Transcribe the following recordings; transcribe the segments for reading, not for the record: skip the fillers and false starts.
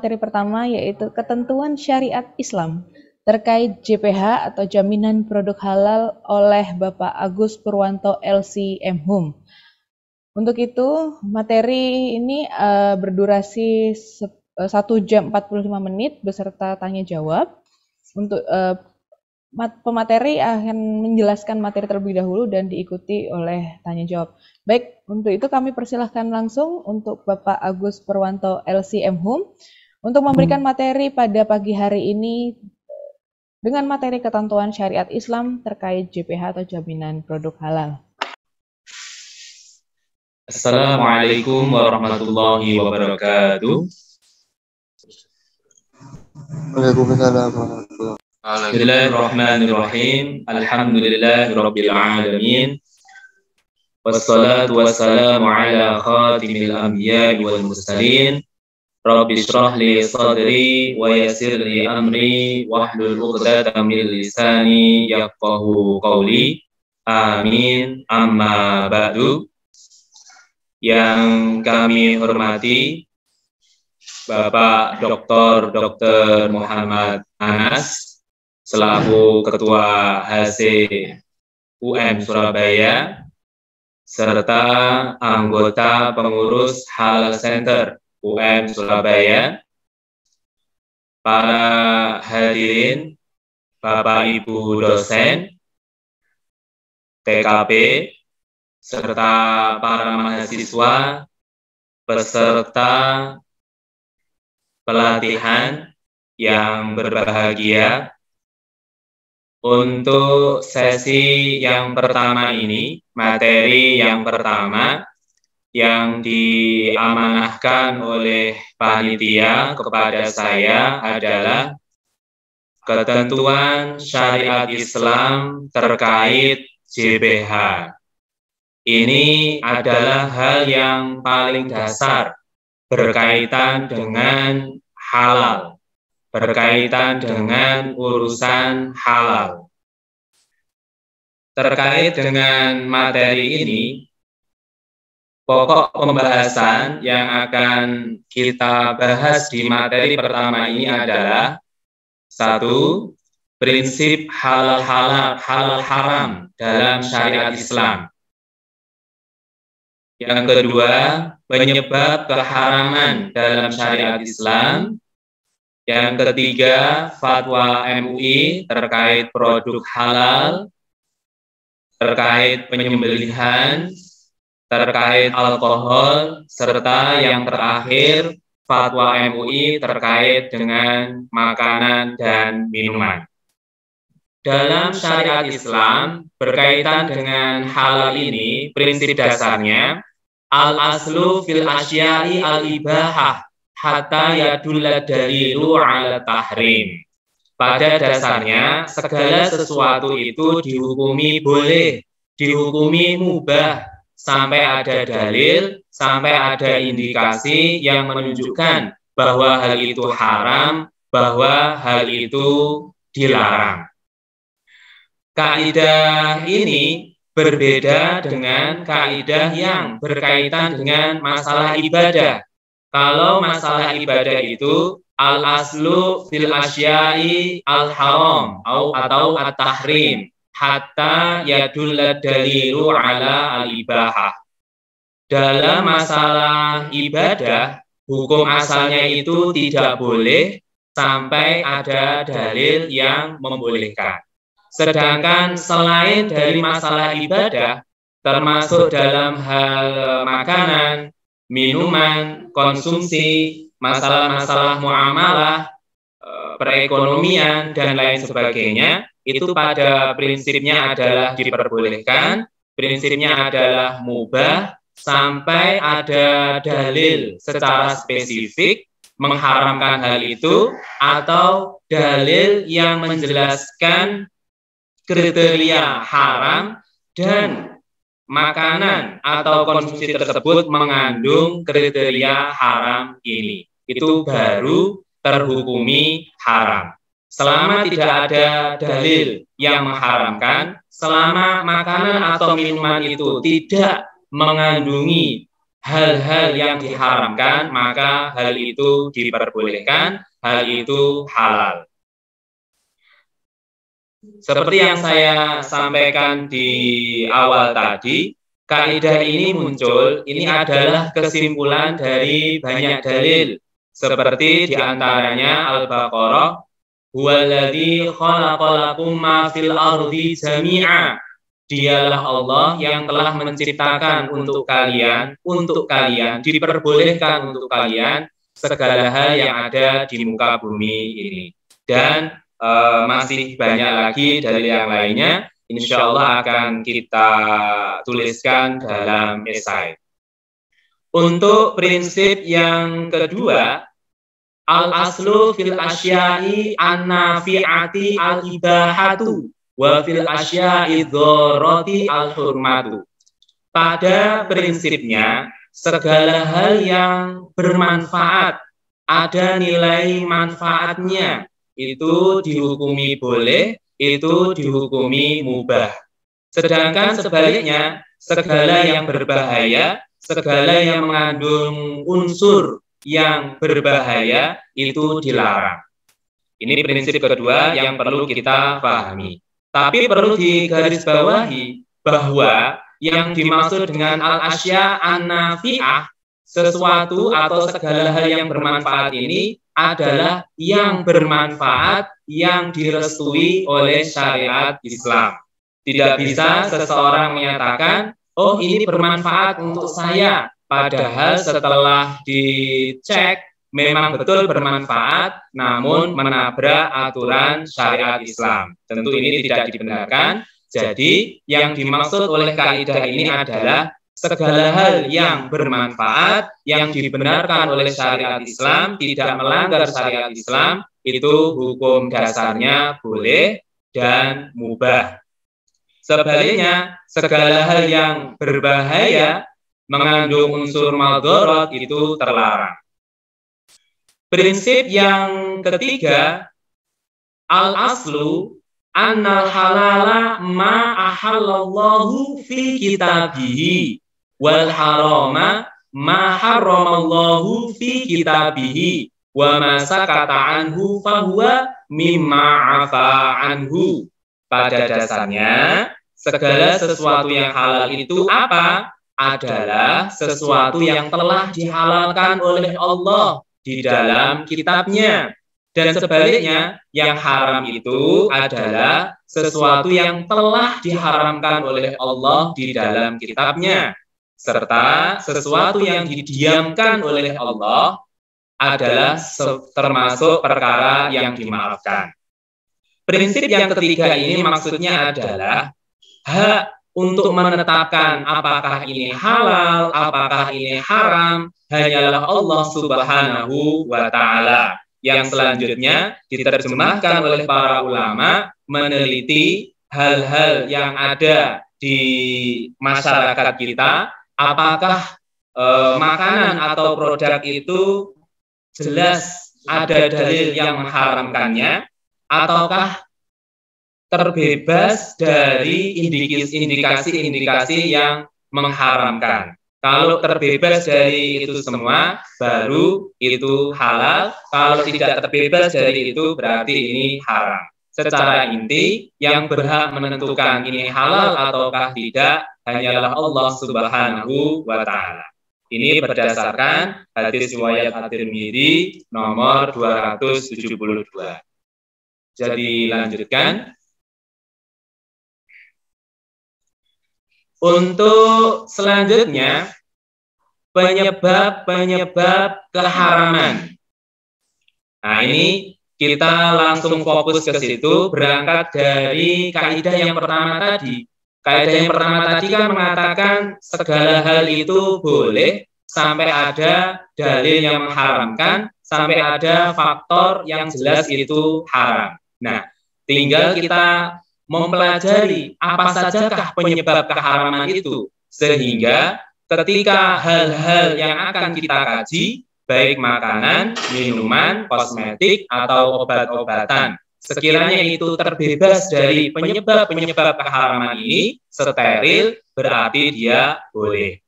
Materi pertama yaitu ketentuan syariat Islam terkait JPH atau Jaminan Produk Halal oleh Bapak Agus Purwanto LC M.Hum. Untuk itu, materi ini berdurasi 1 jam 45 menit beserta tanya jawab. Untuk pemateri akan menjelaskan materi terlebih dahulu dan diikuti oleh tanya jawab. Baik, untuk itu kami persilahkan langsung untuk Bapak Agus Purwanto LC M.Hum untuk memberikan materi pada pagi hari ini dengan materi ketentuan syariat Islam terkait JPH atau Jaminan Produk Halal. Assalamualaikum warahmatullahi wabarakatuh. Waalaikumsalam warahmatullahi wabarakatuh. Bismillahirrahmanirrahim. Alhamdulillahirabbil alamin. Wassalatu wassalamu ala khatimil anbiya'i wal mursalin. Rabbi shrah li sadri wa yassir li amri wahlul 'uqdatam min lisani yafqahu qawli. Amin. Amma ba'du. Yang kami hormati Bapak Dr. Muhammad Anas selaku Ketua HC UM Surabaya serta anggota pengurus Halal Center UM Surabaya, para hadirin, Bapak Ibu dosen, TKP, serta para mahasiswa peserta pelatihan yang berbahagia. Untuk sesi yang pertama ini, materi yang pertama yang diamanahkan oleh panitia kepada saya adalah ketentuan syariat Islam terkait JPH. Ini adalah hal yang paling dasar berkaitan dengan halal, berkaitan dengan urusan halal. Terkait dengan materi ini, pokok pembahasan yang akan kita bahas di materi pertama ini adalah 1. Prinsip halal haram dalam syariat Islam. Yang kedua, penyebab keharaman dalam syariat Islam. Yang ketiga, fatwa MUI terkait produk halal, terkait penyembelihan, terkait alkohol, serta yang terakhir, fatwa MUI terkait dengan makanan dan minuman. Dalam syariat Islam, berkaitan dengan halal ini, prinsip dasarnya, al-aslu fil asya'i al-ibahah, hatta yadulla dalilu ala tahrim. Pada dasarnya, segala sesuatu itu dihukumi boleh, dihukumi mubah, sampai ada dalil, sampai ada indikasi yang menunjukkan bahwa hal itu haram, bahwa hal itu dilarang. Kaidah ini berbeda dengan kaidah yang berkaitan dengan masalah ibadah. Kalau masalah ibadah itu al-aslu fil asya'i al-haram atau at-tahrim hatta yadulla dalilu ala al-ibahah. Dalam masalah ibadah, hukum asalnya itu tidak boleh sampai ada dalil yang membolehkan. Sedangkan selain dari masalah ibadah, termasuk dalam hal makanan, minuman, konsumsi, masalah-masalah muamalah, perekonomian, dan lain sebagainya, itu pada prinsipnya adalah diperbolehkan, prinsipnya adalah mubah, sampai ada dalil secara spesifik mengharamkan hal itu, atau dalil yang menjelaskan kriteria haram dan makanan atau konsumsi tersebut mengandung kriteria haram ini. Itu baru terhukumi haram. Selama tidak ada dalil yang mengharamkan, selama makanan atau minuman itu tidak mengandungi hal-hal yang diharamkan, maka hal itu diperbolehkan, hal itu halal. Seperti yang saya sampaikan di awal tadi, kaidah ini muncul, ini adalah kesimpulan dari banyak dalil, seperti diantaranya Al-Baqarah, huwaladzi khalaqalakum ma fil ardi jami'a. Dialah Allah yang telah menciptakan untuk kalian, diperbolehkan untuk kalian segala hal yang ada di muka bumi ini. Dan masih banyak lagi dari yang lainnya, insya Allah akan kita tuliskan dalam esai. Untuk prinsip yang kedua, al-aslu fil asya'i an-nafi'ati al-ibahatu wa fil asya'i dzarrati al-hurmatu. Pada prinsipnya, segala hal yang bermanfaat, ada nilai manfaatnya, itu dihukumi boleh, itu dihukumi mubah. Sedangkan sebaliknya, segala yang berbahaya, segala yang mengandung unsur yang berbahaya, itu dilarang. Ini prinsip kedua yang perlu kita pahami. Tapi perlu digarisbawahi bahwa yang dimaksud dengan al-asya an-nafi'ah, sesuatu atau segala hal yang bermanfaat ini adalah yang bermanfaat yang direstui oleh syariat Islam. Tidak bisa seseorang menyatakan, oh ini bermanfaat untuk saya, padahal setelah dicek memang betul bermanfaat, namun menabrak aturan syariat Islam. Tentu ini tidak dibenarkan. Jadi yang dimaksud oleh kaidah ini adalah segala hal yang bermanfaat, yang dibenarkan oleh syariat Islam, tidak melanggar syariat Islam, itu hukum dasarnya boleh dan mubah. Sebaliknya, segala hal yang berbahaya, mengandung unsur madharat, itu terlarang. Prinsip yang ketiga, al-aslu annal halala ma ahallallahu fi kitabihi wal harama ma haramallahu fi kitabihi wa ma sakata anhu fahuwa mimma afa anhu. Pada dasarnya, segala sesuatu yang halal itu apa? Adalah sesuatu yang telah dihalalkan oleh Allah di dalam kitabnya. Dan sebaliknya, yang haram itu adalah sesuatu yang telah diharamkan oleh Allah di dalam kitabnya. Serta sesuatu yang didiamkan oleh Allah adalah termasuk perkara yang dimaafkan. Prinsip yang ketiga ini maksudnya adalah hak untuk menetapkan apakah ini halal, apakah ini haram, hanyalah Allah Subhanahu wa Ta'ala. Yang selanjutnya diterjemahkan oleh para ulama meneliti hal-hal yang ada di masyarakat kita, apakah makanan atau produk itu jelas ada dalil yang mengharamkannya, ataukah terbebas dari indikasi-indikasi yang mengharamkan. Kalau terbebas dari itu semua, baru itu halal. Kalau tidak terbebas dari itu, berarti ini haram. Secara inti, yang berhak menentukan ini halal ataukah tidak, hanyalah Allah Subhanahu wa Ta'ala. Ini berdasarkan hadis riwayat At-Tirmidzi nomor 272. Jadi lanjutkan. Untuk selanjutnya, penyebab keharaman. Nah, ini kita langsung fokus ke situ, berangkat dari kaidah yang pertama tadi. Kaidah yang pertama tadi kan mengatakan segala hal itu boleh sampai ada dalil yang mengharamkan, sampai ada faktor yang jelas itu haram. Nah, tinggal kita mempelajari apa sajakah penyebab keharaman itu, sehingga ketika hal-hal yang akan kita kaji, baik makanan, minuman, kosmetik, atau obat-obatan, sekiranya itu terbebas dari penyebab-penyebab keharaman ini, steril, berarti dia boleh.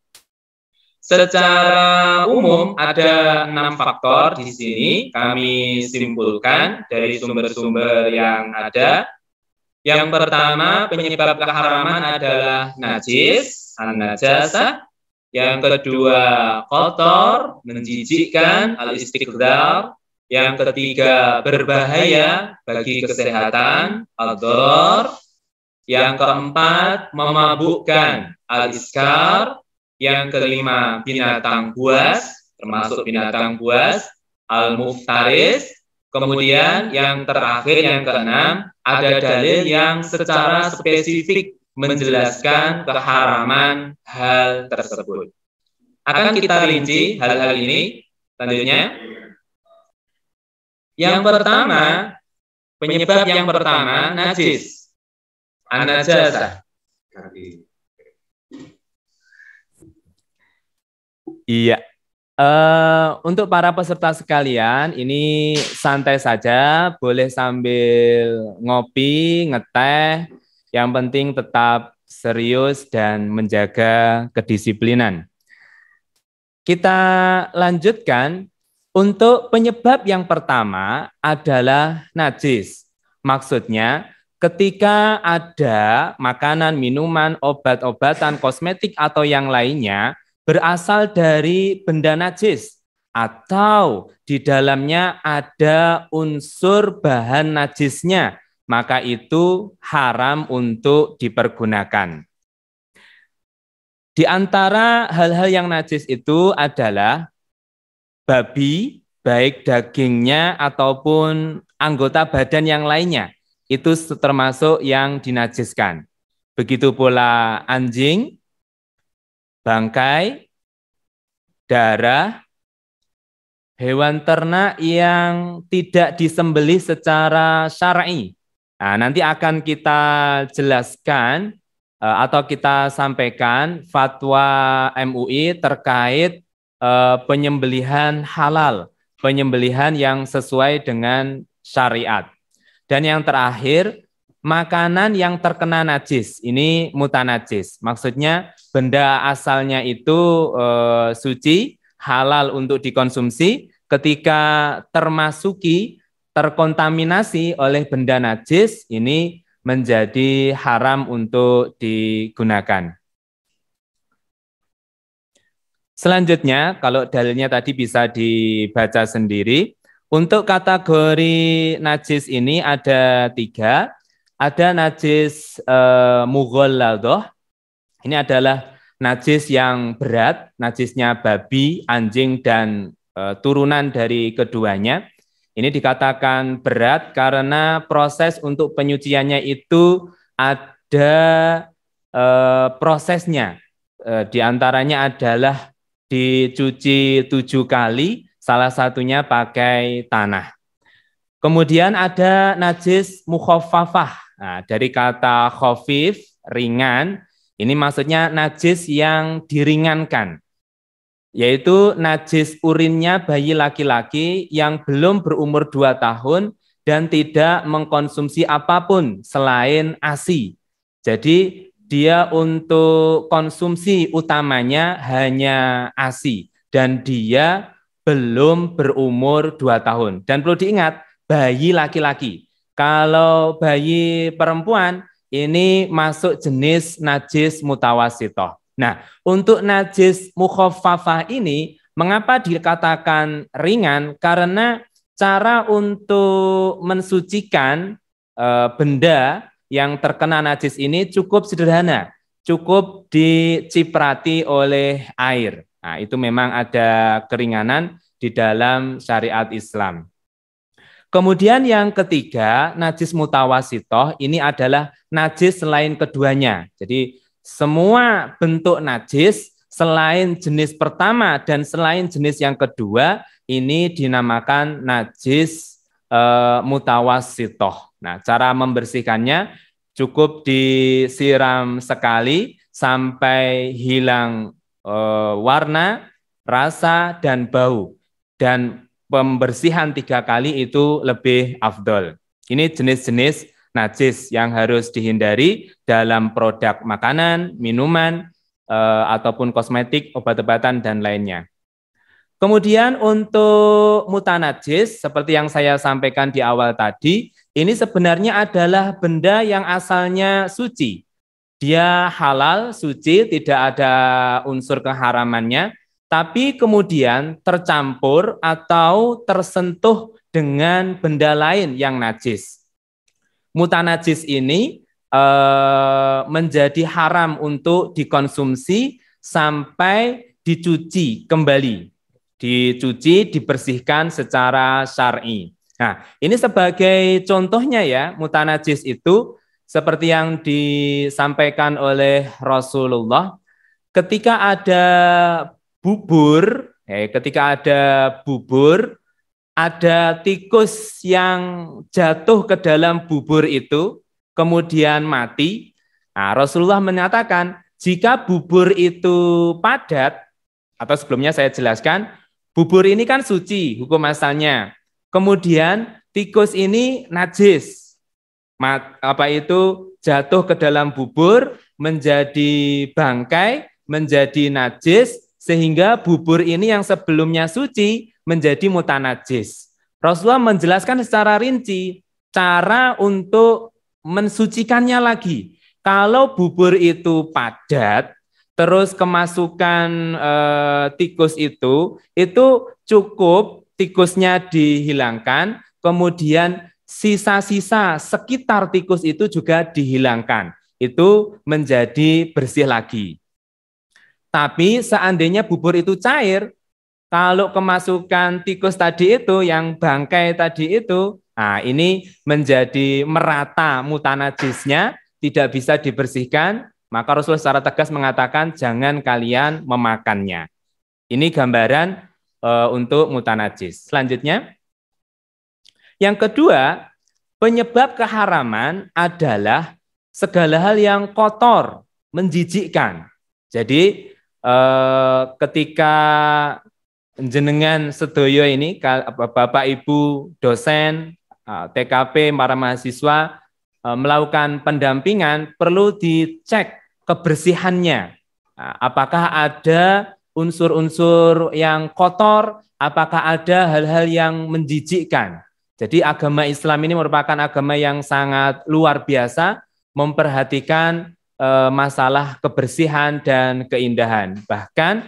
Secara umum ada 6 faktor di sini kami simpulkan dari sumber-sumber yang ada. Yang pertama, penyebab keharaman adalah najis, an-najasah. Yang kedua, kotor, menjijikkan, al-istiqdar. Yang ketiga, berbahaya bagi kesehatan, ad-darar. Yang keempat, memabukkan, al-iskar. Yang kelima, binatang buas, termasuk binatang buas, al-muftaris. Kemudian yang terakhir, yang keenam, ada dalil yang secara spesifik menjelaskan keharaman hal tersebut. Akan kita rinci hal-hal ini selanjutnya. Yang pertama, penyebab yang pertama, najis. An-najasah. Iya. Untuk para peserta sekalian, ini santai saja, boleh sambil ngopi, ngeteh, yang penting tetap serius dan menjaga kedisiplinan. Kita lanjutkan, untuk penyebab yang pertama adalah najis. Maksudnya, ketika ada makanan, minuman, obat-obatan, kosmetik, atau yang lainnya, berasal dari benda najis atau di dalamnya ada unsur bahan najisnya, maka itu haram untuk dipergunakan. Di antara hal-hal yang najis itu adalah babi, baik dagingnya ataupun anggota badan yang lainnya, itu termasuk yang dinajiskan. Begitu pula anjing, bangkai, darah, hewan ternak yang tidak disembelih secara syar'i. Nah, nanti akan kita jelaskan atau kita sampaikan fatwa MUI terkait penyembelihan halal, penyembelihan yang sesuai dengan syariat. Dan yang terakhir, makanan yang terkena najis, ini mutanajis. Maksudnya benda asalnya itu suci, halal untuk dikonsumsi, ketika terkontaminasi oleh benda najis, ini menjadi haram untuk digunakan. Selanjutnya, kalau dalilnya tadi bisa dibaca sendiri, untuk kategori najis ini ada 3. Ada najis mughalladoh, ini adalah najis yang berat, najisnya babi, anjing, dan turunan dari keduanya. Ini dikatakan berat karena proses untuk penyuciannya itu ada prosesnya. Di antaranya adalah dicuci 7 kali, salah satunya pakai tanah. Kemudian ada najis mukhaffafah. Nah, dari kata khafif, ringan, ini maksudnya najis yang diringankan, yaitu najis urinnya bayi laki-laki yang belum berumur 2 tahun dan tidak mengkonsumsi apapun selain ASI. Jadi dia untuk konsumsi utamanya hanya ASI dan dia belum berumur 2 tahun. Dan perlu diingat, bayi laki-laki. Kalau bayi perempuan, ini masuk jenis najis mutawasitoh. Nah, untuk najis mukhaffafah ini, mengapa dikatakan ringan? Karena cara untuk mensucikan benda yang terkena najis ini cukup sederhana, cukup diciprati oleh air. Nah, itu memang ada keringanan di dalam syariat Islam. Kemudian yang ketiga, najis mutawasitoh, ini adalah najis selain keduanya. Jadi semua bentuk najis selain jenis pertama dan selain jenis yang kedua, ini dinamakan najis mutawasitoh. Nah, cara membersihkannya cukup disiram sekali sampai hilang warna, rasa, dan bau. Dan pembersihan 3 kali itu lebih afdol. Ini jenis-jenis najis yang harus dihindari dalam produk makanan, minuman, ataupun kosmetik, obat-obatan, dan lainnya. Kemudian untuk mutanajis, seperti yang saya sampaikan di awal tadi, ini sebenarnya adalah benda yang asalnya suci. Dia halal, suci, tidak ada unsur keharamannya, tapi kemudian tercampur atau tersentuh dengan benda lain yang najis. Mutanajis ini menjadi haram untuk dikonsumsi sampai dicuci kembali. Dicuci, dibersihkan secara syar'i. Nah, ini sebagai contohnya ya, mutanajis itu seperti yang disampaikan oleh Rasulullah, ketika ada bubur, ada tikus yang jatuh ke dalam bubur itu, kemudian mati. Nah, Rasulullah menyatakan, jika bubur itu padat, atau sebelumnya saya jelaskan, bubur ini kan suci, hukum asalnya. Kemudian tikus ini najis, jatuh ke dalam bubur, menjadi bangkai, menjadi najis, sehingga bubur ini yang sebelumnya suci menjadi mutanajis. Rasulullah menjelaskan secara rinci cara untuk mensucikannya lagi. Kalau bubur itu padat, terus kemasukan tikus itu cukup tikusnya dihilangkan, kemudian sisa-sisa sekitar tikus itu juga dihilangkan. Itu menjadi bersih lagi. Tapi seandainya bubur itu cair, kalau kemasukan tikus tadi itu, yang bangkai tadi itu, nah ini menjadi merata mutanajisnya, tidak bisa dibersihkan, maka Rasulullah secara tegas mengatakan jangan kalian memakannya. Ini gambaran untuk mutanajis. Selanjutnya, yang kedua, penyebab keharaman adalah segala hal yang kotor, menjijikkan. Jadi ketika jenengan sedoyo ini, Bapak Ibu dosen, TKP, para mahasiswa melakukan pendampingan, perlu dicek kebersihannya. Apakah ada unsur-unsur yang kotor, apakah ada hal-hal yang menjijikkan. Jadi agama Islam ini merupakan agama yang sangat luar biasa, memperhatikan masalah kebersihan dan keindahan. Bahkan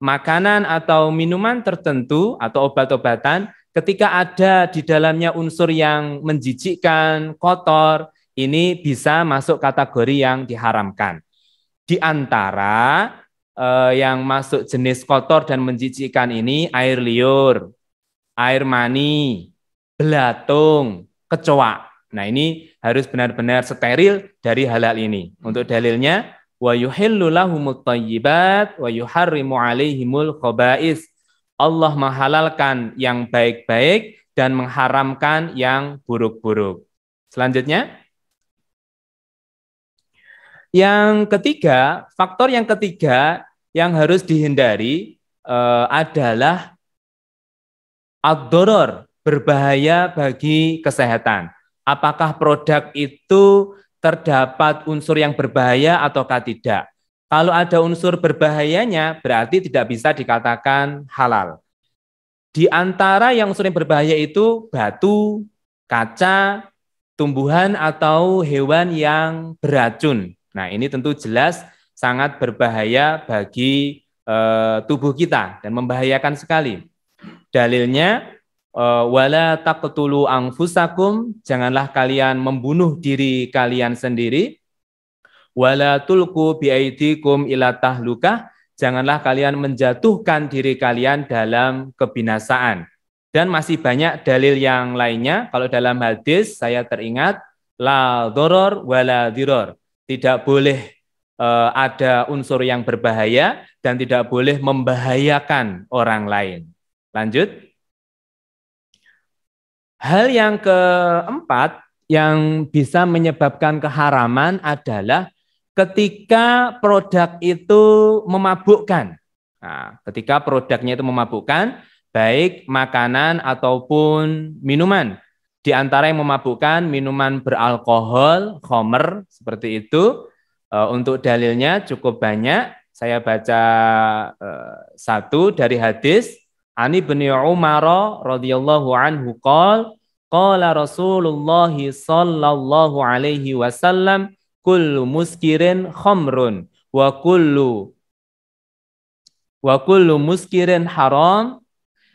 makanan atau minuman tertentu atau obat-obatan, ketika ada di dalamnya unsur yang menjijikkan, kotor, ini bisa masuk kategori yang diharamkan. Di antara yang masuk jenis kotor dan menjijikkan ini air liur, air mani, belatung, kecoa. Nah, ini harus benar-benar steril dari hal-hal ini. Untuk dalilnya, wa yuhillu lahumut thayyibat wa yuharrimu alaihimul khaba'is. Allah menghalalkan yang baik-baik dan mengharamkan yang buruk-buruk. Selanjutnya, faktor yang ketiga yang harus dihindari adalah ad-doror, berbahaya bagi kesehatan. Apakah produk itu terdapat unsur yang berbahaya ataukah tidak? Kalau ada unsur berbahayanya, berarti tidak bisa dikatakan halal. Di antara yang unsur yang berbahaya itu batu, kaca, tumbuhan atau hewan yang beracun. Nah, ini tentu jelas sangat berbahaya bagi tubuh kita dan membahayakan sekali. Dalilnya, wala taqtulu anfusakum, janganlah kalian membunuh diri kalian sendiri. Wala tulqu biaidikum ila tahlukah, janganlah kalian menjatuhkan diri kalian dalam kebinasaan. Dan masih banyak dalil yang lainnya. Kalau dalam hadis saya teringat la doror wala diror, tidak boleh ada unsur yang berbahaya dan tidak boleh membahayakan orang lain. Lanjut. Hal yang keempat yang bisa menyebabkan keharaman adalah ketika produk itu memabukkan. Nah, ketika produknya itu memabukkan, baik makanan ataupun minuman. Di antara yang memabukkan, minuman beralkohol, khamr, seperti itu. Untuk dalilnya cukup banyak. Saya baca satu dari hadis Ani bin Umar radhiyallahu anhu qala Rasulullah sallallahu alaihi wasallam kullu muskirin khamrun wa kullu muskirin haram.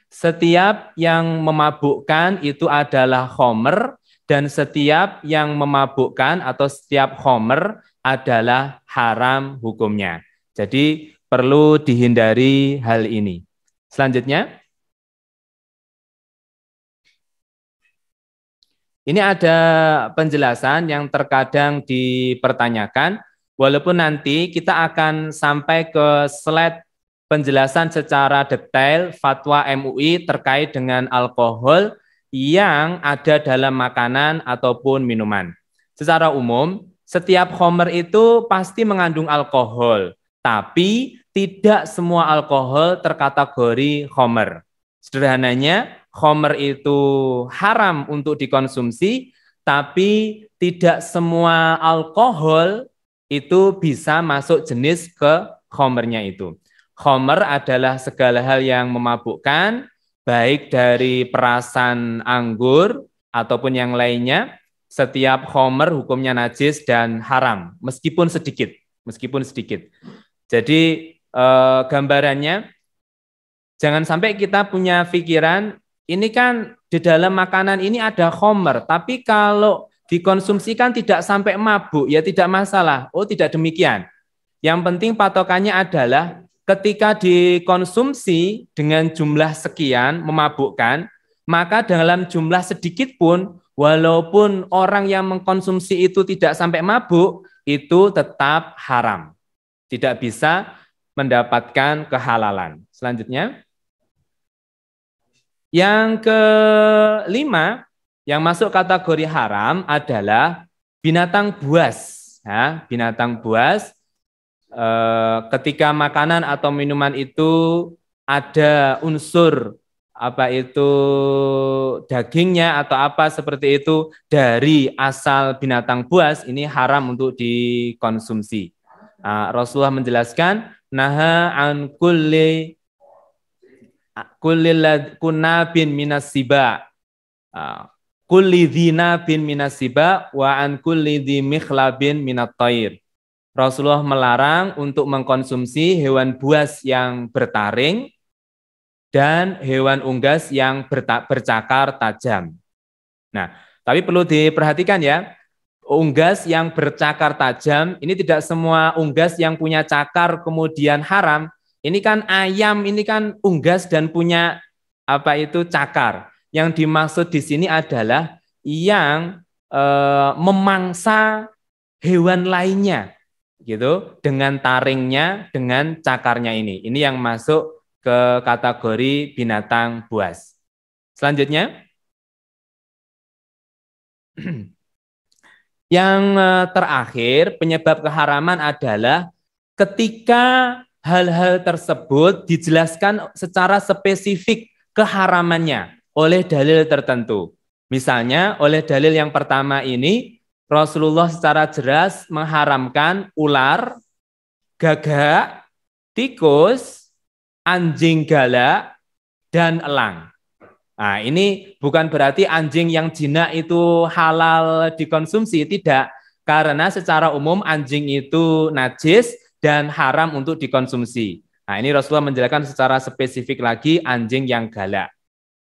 Setiap yang memabukkan itu adalah khamr, dan setiap yang memabukkan atau setiap khamr adalah haram hukumnya. Jadi perlu dihindari hal ini. Selanjutnya, ini ada penjelasan yang terkadang dipertanyakan, walaupun nanti kita akan sampai ke slide penjelasan secara detail fatwa MUI terkait dengan alkohol yang ada dalam makanan ataupun minuman. Secara umum, setiap khamr itu pasti mengandung alkohol, tapi tidak semua alkohol terkategori khamr. Sederhananya, khamr itu haram untuk dikonsumsi, tapi tidak semua alkohol itu bisa masuk jenis ke khamrnya itu. Khamr adalah segala hal yang memabukkan, baik dari perasan anggur ataupun yang lainnya. Setiap khamr hukumnya najis dan haram, meskipun sedikit. Jadi gambarannya, jangan sampai kita punya pikiran, ini kan di dalam makanan ini ada khamr, tapi kalau dikonsumsikan tidak sampai mabuk, ya tidak masalah. Oh, tidak demikian. Yang penting patokannya adalah ketika dikonsumsi dengan jumlah sekian memabukkan, maka dalam jumlah sedikit pun, walaupun orang yang mengkonsumsi itu tidak sampai mabuk, itu tetap haram. Tidak bisa mendapatkan kehalalan. Selanjutnya, yang kelima, yang masuk kategori haram adalah binatang buas. Ya, binatang buas. Ketika makanan atau minuman itu ada unsur apa itu dagingnya atau apa seperti itu dari asal binatang buas, ini haram untuk dikonsumsi. Rasulullah menjelaskan naha an kulli kunabin minas siba, kulli dzinabin minas siba wa an kulli dzi mikhlabin minat thair. Rasulullah melarang untuk mengkonsumsi hewan buas yang bertaring dan hewan unggas yang bercakar tajam. Nah, tapi perlu diperhatikan ya, unggas yang bercakar tajam, ini tidak semua unggas yang punya cakar kemudian haram. Ini kan ayam, ini kan unggas dan punya apa itu cakar. Yang dimaksud di sini adalah yang memangsa hewan lainnya, gitu, dengan taringnya, dengan cakarnya ini. Ini yang masuk ke kategori binatang buas. Selanjutnya, yang terakhir, penyebab keharaman adalah ketika hal-hal tersebut dijelaskan secara spesifik keharamannya oleh dalil tertentu. Misalnya, oleh dalil yang pertama ini, Rasulullah secara jelas mengharamkan ular, gagak, tikus, anjing galak, dan elang. Nah, ini bukan berarti anjing yang jinak itu halal dikonsumsi, tidak. Karena secara umum anjing itu najis dan haram untuk dikonsumsi. Nah, ini Rasulullah menjelaskan secara spesifik lagi anjing yang galak.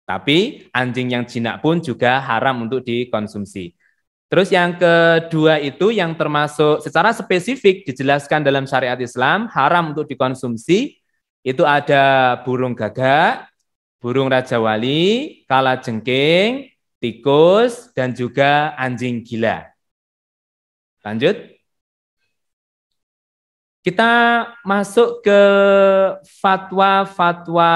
Tapi anjing yang jinak pun juga haram untuk dikonsumsi. Terus yang kedua itu yang termasuk secara spesifik dijelaskan dalam syariat Islam haram untuk dikonsumsi, itu ada burung gagak, burung raja wali, kalajengking, tikus, dan juga anjing gila. Lanjut. Kita masuk ke fatwa-fatwa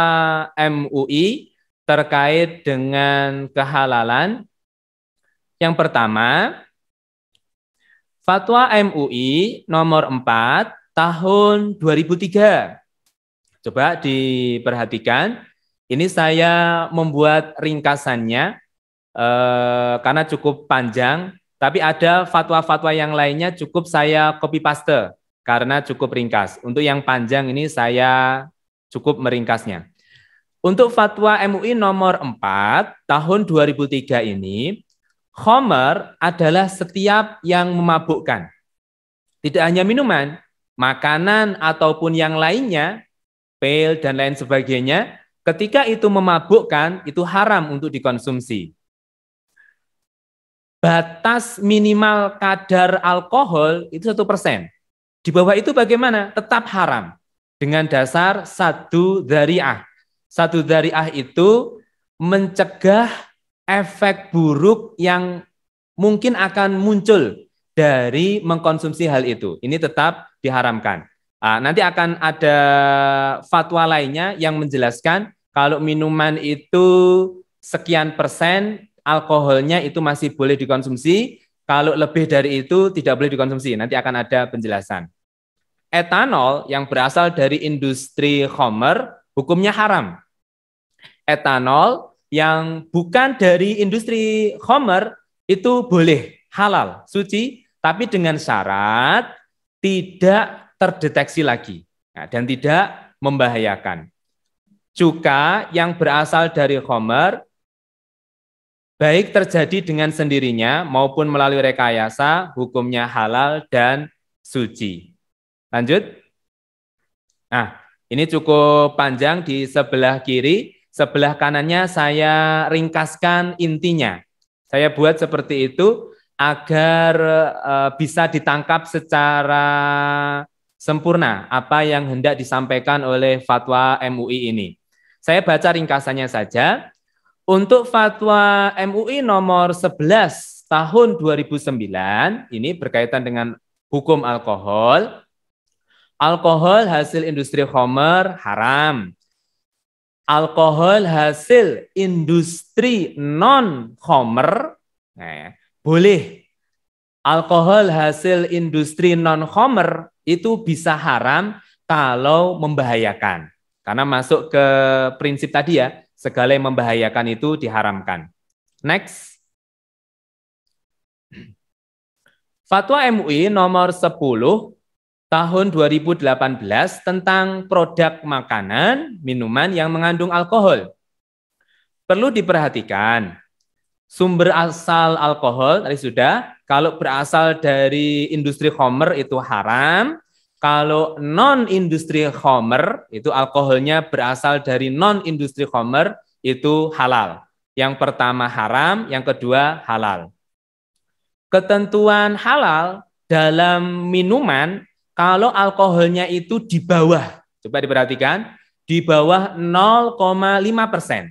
MUI terkait dengan kehalalan. Yang pertama, Fatwa MUI nomor 4 tahun 2003. Coba diperhatikan, ini saya membuat ringkasannya karena cukup panjang, tapi ada fatwa-fatwa yang lainnya cukup saya copy paste. karena cukup ringkas. Untuk yang panjang ini saya cukup meringkasnya. Untuk fatwa MUI nomor 4 tahun 2003 ini, khamar adalah setiap yang memabukkan. Tidak hanya minuman, makanan ataupun yang lainnya, pil dan lain sebagainya, ketika itu memabukkan, itu haram untuk dikonsumsi. Batas minimal kadar alkohol itu 1%. Di bawah itu bagaimana? Tetap haram. Dengan dasar sadu dzari'ah. Sadu dzari'ah itu mencegah efek buruk yang mungkin akan muncul dari mengkonsumsi hal itu. Ini tetap diharamkan. Nanti akan ada fatwa lainnya yang menjelaskan kalau minuman itu sekian persen alkoholnya itu masih boleh dikonsumsi, kalau lebih dari itu tidak boleh dikonsumsi. Nanti akan ada penjelasan. Etanol yang berasal dari industri khamar hukumnya haram. Etanol yang bukan dari industri khamar itu boleh, halal, suci, tapi dengan syarat tidak terdeteksi lagi dan tidak membahayakan. Cuka yang berasal dari khamar baik terjadi dengan sendirinya maupun melalui rekayasa, hukumnya halal dan suci. Lanjut. Nah, ini cukup panjang di sebelah kiri, sebelah kanannya saya ringkaskan intinya. Saya buat seperti itu agar bisa ditangkap secara sempurna apa yang hendak disampaikan oleh fatwa MUI ini. Saya baca ringkasannya saja. Untuk fatwa MUI nomor 11 tahun 2009, ini berkaitan dengan hukum alkohol. Alkohol hasil industri khamar haram. Alkohol hasil industri non-khamar boleh. Alkohol hasil industri non-khamar itu bisa haram kalau membahayakan. Karena masuk ke prinsip tadi ya, segala yang membahayakan itu diharamkan. Next. Fatwa MUI nomor 10 tahun 2018 tentang produk makanan, minuman yang mengandung alkohol. Perlu diperhatikan, sumber asal alkohol tadi sudah, kalau berasal dari industri khamar itu haram, kalau non-industri khamar itu alkoholnya berasal dari non-industri khamar itu halal. Yang pertama haram, yang kedua halal. Ketentuan halal dalam minuman kalau alkoholnya itu di bawah, coba diperhatikan, di bawah 0,5%.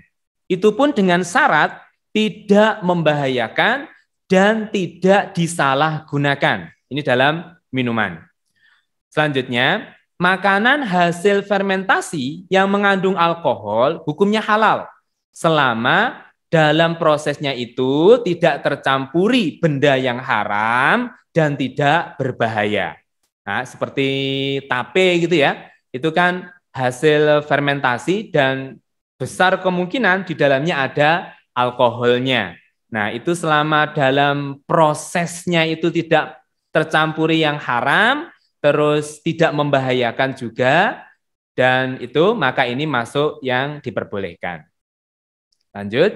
Itu pun dengan syarat tidak membahayakan dan tidak disalahgunakan. Ini dalam minuman. Selanjutnya, makanan hasil fermentasi yang mengandung alkohol hukumnya halal selama dalam prosesnya itu tidak tercampuri benda yang haram dan tidak berbahaya. Nah, seperti tape gitu ya, itu kan hasil fermentasi dan besar kemungkinan di dalamnya ada alkoholnya. Nah, itu selama dalam prosesnya itu tidak tercampuri yang haram, terus tidak membahayakan juga, dan itu maka ini masuk yang diperbolehkan. Lanjut.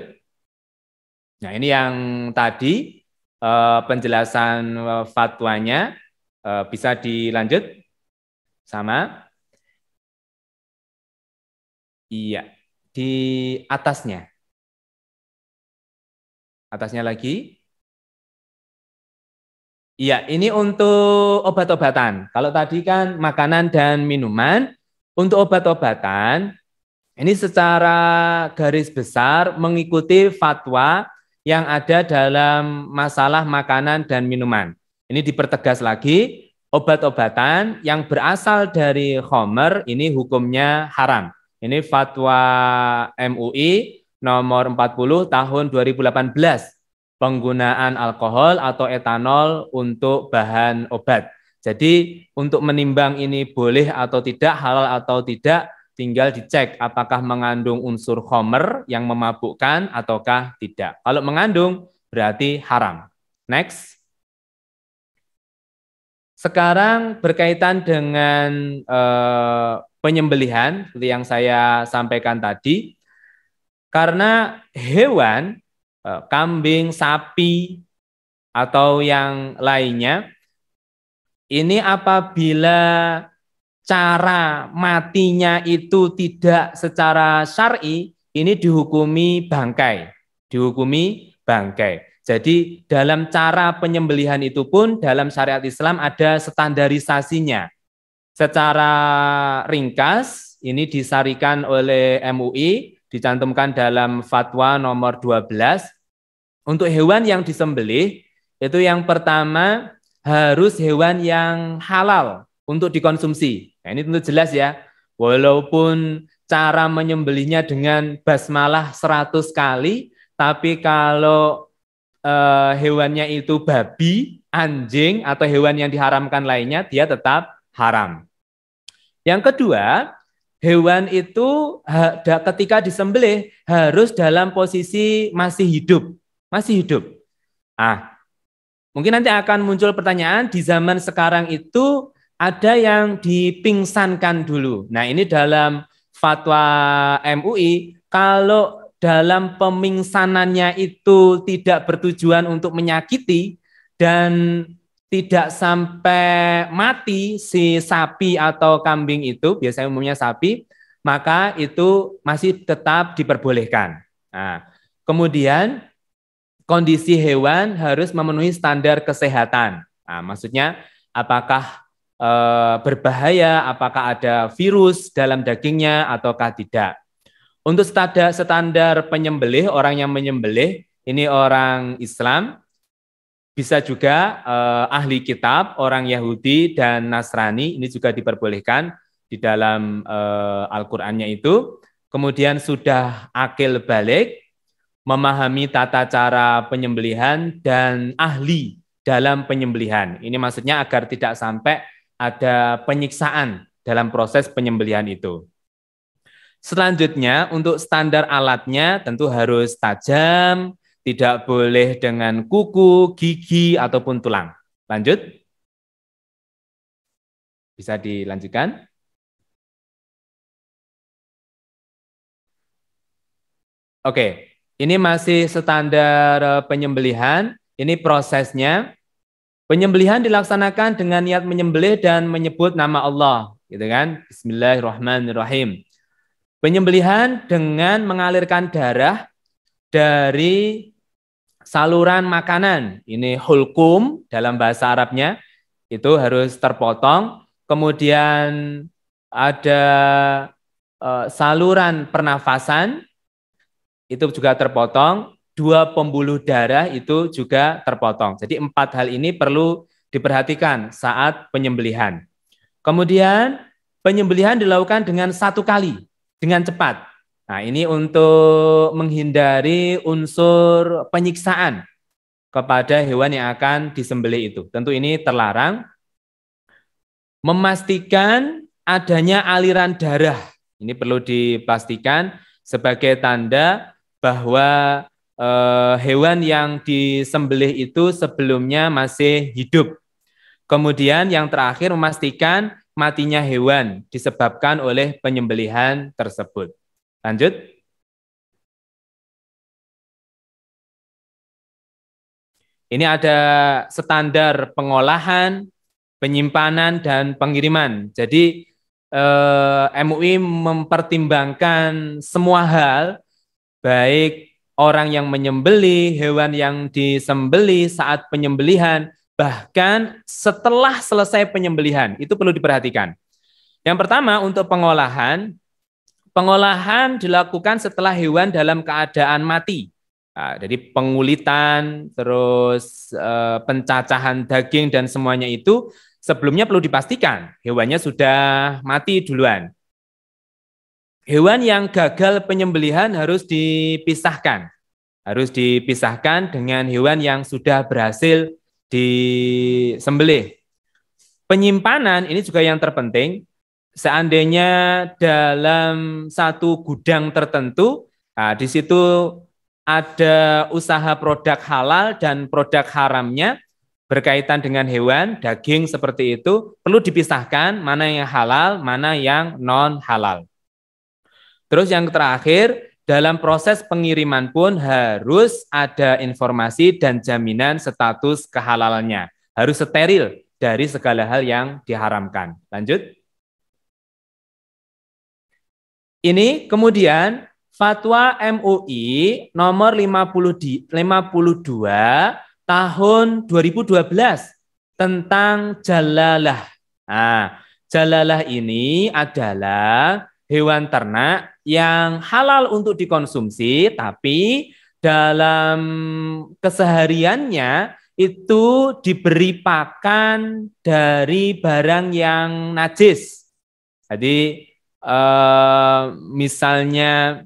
Nah, ini yang tadi penjelasan fatwanya. Bisa dilanjut sama? Iya, di atasnya. Atasnya lagi. Iya, ini untuk obat-obatan. Kalau tadi kan makanan dan minuman, untuk obat-obatan, ini secara garis besar mengikuti fatwa yang ada dalam masalah makanan dan minuman. Ini dipertegas lagi, obat-obatan yang berasal dari khamar ini hukumnya haram. Ini fatwa MUI nomor 40 tahun 2018. Penggunaan alkohol atau etanol untuk bahan obat. Jadi untuk menimbang ini boleh atau tidak, halal atau tidak, tinggal dicek apakah mengandung unsur khamar yang memabukkan ataukah tidak. Kalau mengandung berarti haram. Next. sekarang berkaitan dengan penyembelihan seperti yang saya sampaikan tadi, karena hewan, kambing, sapi, atau yang lainnya, ini apabila cara matinya itu tidak secara syar'i, ini dihukumi bangkai. Jadi dalam cara penyembelihan itu pun dalam syariat Islam ada standarisasinya. Secara ringkas, ini disarikan oleh MUI, dicantumkan dalam fatwa nomor 12. Untuk hewan yang disembelih, itu yang pertama harus hewan yang halal untuk dikonsumsi. Nah, ini tentu jelas ya, walaupun cara menyembelihnya dengan basmalah 100 kali, tapi kalau hewannya itu babi, anjing, atau hewan yang diharamkan lainnya, dia tetap haram. Yang kedua, hewan itu ketika disembelih harus dalam posisi masih hidup. Mungkin nanti akan muncul pertanyaan, di zaman sekarang itu ada yang dipingsankan dulu. Nah, ini dalam fatwa MUI, kalau dalam pemingsanannya itu tidak bertujuan untuk menyakiti dan tidak sampai mati si sapi atau kambing itu, biasanya umumnya sapi, maka itu masih tetap diperbolehkan. Nah, kemudian kondisi hewan harus memenuhi standar kesehatan. Nah, maksudnya apakah berbahaya, apakah ada virus dalam dagingnya ataukah tidak. Untuk standar penyembelih, orang yang menyembelih ini orang Islam, bisa juga ahli kitab, orang Yahudi dan Nasrani, ini juga diperbolehkan di dalam Al-Qur'annya itu. Kemudian sudah akil balik, memahami tata cara penyembelihan dan ahli dalam penyembelihan. Ini maksudnya agar tidak sampai ada penyiksaan dalam proses penyembelihan itu. Selanjutnya untuk standar alatnya tentu harus tajam, tidak boleh dengan kuku, gigi, ataupun tulang. Lanjut. Bisa dilanjutkan. Oke, ini masih standar penyembelihan. Ini prosesnya. Penyembelihan dilaksanakan dengan niat menyembelih dan menyebut nama Allah, gitu kan? Bismillahirrahmanirrahim. Penyembelihan dengan mengalirkan darah dari saluran makanan, ini hulkum dalam bahasa Arabnya, itu harus terpotong. Kemudian ada saluran pernafasan, itu juga terpotong. 2 pembuluh darah itu juga terpotong. Jadi 4 hal ini perlu diperhatikan saat penyembelihan. Kemudian penyembelihan dilakukan dengan 1 kali, dengan cepat. Nah, ini untuk menghindari unsur penyiksaan kepada hewan yang akan disembelih itu. Tentu ini terlarang. Memastikan adanya aliran darah. Ini perlu dipastikan sebagai tanda bahwa hewan yang disembelih itu sebelumnya masih hidup. Kemudian yang terakhir memastikan matinya hewan disebabkan oleh penyembelihan tersebut. Lanjut. Ini ada standar pengolahan, penyimpanan, dan pengiriman. Jadi MUI mempertimbangkan semua hal, baik orang yang menyembelih, hewan yang disembelih saat penyembelihan, bahkan setelah selesai penyembelihan, itu perlu diperhatikan. Yang pertama untuk pengolahan dilakukan setelah hewan dalam keadaan mati. Nah, jadi pengulitan, terus pencacahan daging dan semuanya itu sebelumnya perlu dipastikan hewannya sudah mati duluan. Hewan yang gagal penyembelihan harus dipisahkan dengan hewan yang sudah berhasil disembelih. Penyimpanan ini juga yang terpenting. Seandainya dalam satu gudang tertentu, nah di situ ada usaha produk halal dan produk haramnya, berkaitan dengan hewan, daging seperti itu, perlu dipisahkan mana yang halal, mana yang non halal. Terus yang terakhir, dalam proses pengiriman pun harus ada informasi dan jaminan status kehalalannya. Harus steril dari segala hal yang diharamkan. Lanjut. Ini kemudian Fatwa MUI nomor 52 tahun 2012 tentang jalalah. Nah, jalalah ini adalah hewan ternak yang halal untuk dikonsumsi, tapi dalam kesehariannya itu diberi pakan dari barang yang najis. Jadi misalnya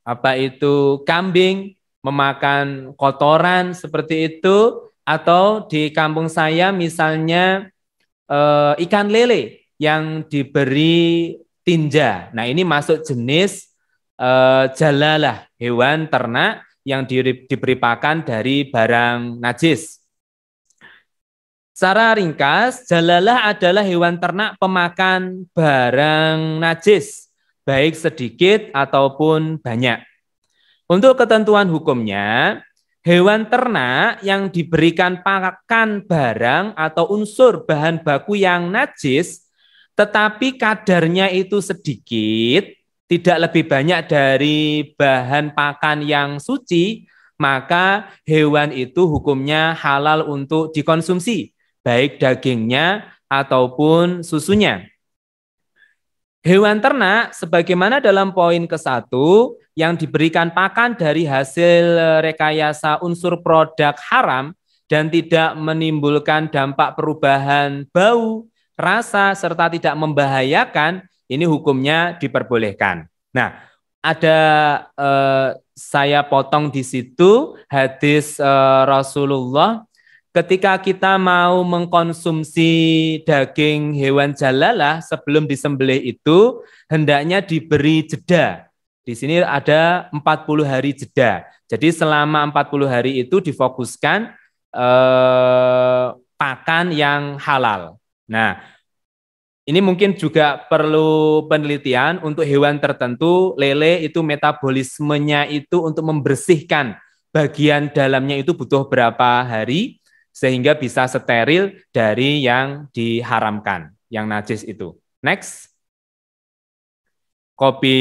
apa itu kambing memakan kotoran seperti itu, atau di kampung saya misalnya ikan lele yang diberi tinja. Nah, ini masuk jenis jalalah, hewan ternak yang diberi pakan dari barang najis. Secara ringkas, jalalah adalah hewan ternak pemakan barang najis, baik sedikit ataupun banyak. Untuk ketentuan hukumnya, hewan ternak yang diberikan pakan barang atau unsur bahan baku yang najis, tetapi kadarnya itu sedikit, tidak lebih banyak dari bahan pakan yang suci, maka hewan itu hukumnya halal untuk dikonsumsi, baik dagingnya ataupun susunya. Hewan ternak sebagaimana dalam poin ke-1 yang diberikan pakan dari hasil rekayasa unsur produk haram dan tidak menimbulkan dampak perubahan bau, rasa, serta tidak membahayakan, ini hukumnya diperbolehkan. Nah, ada saya potong di situ hadis Rasulullah ketika kita mau mengkonsumsi daging hewan jalalah sebelum disembelih itu hendaknya diberi jeda. Di sini ada 40 hari jeda. Jadi selama 40 hari itu difokuskan pakan yang halal. Nah, ini mungkin juga perlu penelitian untuk hewan tertentu. Lele itu metabolismenya itu untuk membersihkan bagian dalamnya itu butuh berapa hari sehingga bisa steril dari yang diharamkan, yang najis itu. Next. Kopi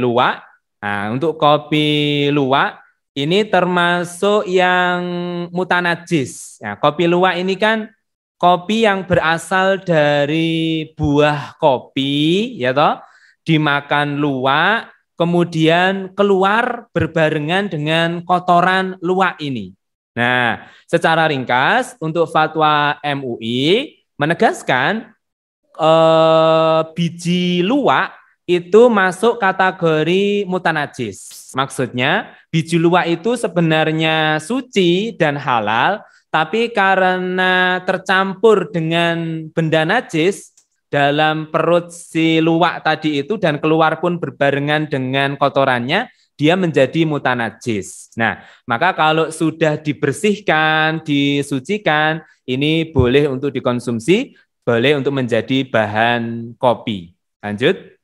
luwak. Nah, untuk kopi luwak ini termasuk yang mutanajis. Nah, kopi luwak ini kan kopi yang berasal dari buah kopi, ya toh, dimakan luwak, kemudian keluar berbarengan dengan kotoran luwak ini. Nah, secara ringkas untuk fatwa MUI menegaskan biji luwak itu masuk kategori mutanajis. Maksudnya biji luwak itu sebenarnya suci dan halal, tapi karena tercampur dengan benda najis dalam perut si luwak tadi itu dan keluar pun berbarengan dengan kotorannya, dia menjadi mutanajis. Nah, maka kalau sudah dibersihkan, disucikan, ini boleh untuk dikonsumsi, boleh untuk menjadi bahan kopi. Lanjut.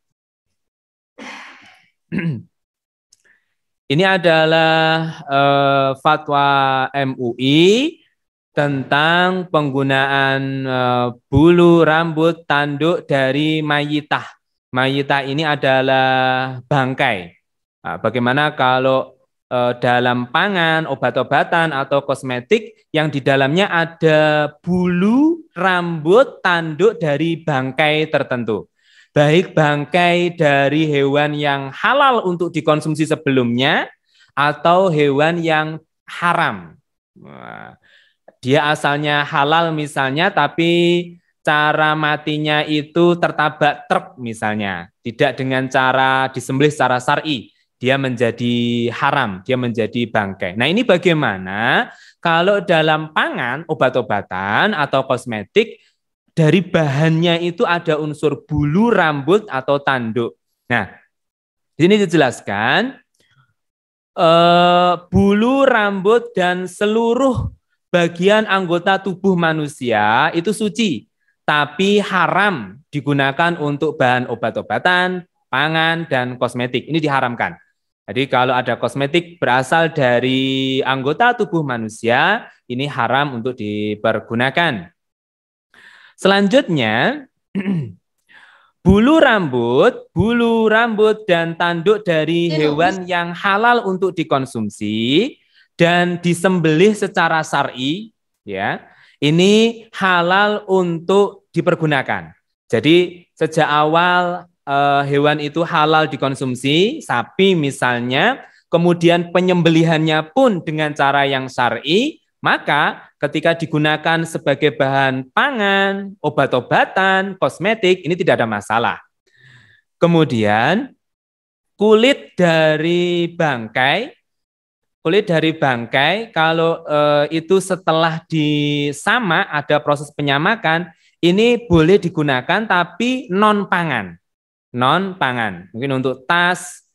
Ini adalah fatwa MUI tentang penggunaan bulu rambut tanduk dari mayitah. Mayitah ini adalah bangkai. Nah, bagaimana kalau dalam pangan, obat-obatan, atau kosmetik yang di dalamnya ada bulu rambut tanduk dari bangkai tertentu. Baik bangkai dari hewan yang halal untuk dikonsumsi sebelumnya, atau hewan yang haram. Nah, dia asalnya halal misalnya, tapi cara matinya itu tertabak truk misalnya. Tidak dengan cara disembelih secara syar'i. Dia menjadi haram, dia menjadi bangkai. Nah, ini bagaimana kalau dalam pangan, obat-obatan, atau kosmetik, dari bahannya itu ada unsur bulu rambut atau tanduk. Nah, di sini dijelaskan, bulu rambut dan seluruh bagian anggota tubuh manusia itu suci, tapi haram digunakan untuk bahan obat-obatan, pangan, dan kosmetik. Ini diharamkan. Jadi kalau ada kosmetik berasal dari anggota tubuh manusia, ini haram untuk dipergunakan. Selanjutnya, bulu rambut dan tanduk dari hewan yang halal untuk dikonsumsi dan disembelih secara syar'i, ya, ini halal untuk dipergunakan. Jadi sejak awal hewan itu halal dikonsumsi, sapi misalnya, kemudian penyembelihannya pun dengan cara yang syar'i, maka ketika digunakan sebagai bahan pangan, obat-obatan, kosmetik, ini tidak ada masalah. Kemudian kulit dari bangkai kalau itu setelah disama ada proses penyamakan, ini boleh digunakan tapi non pangan. Mungkin untuk tas,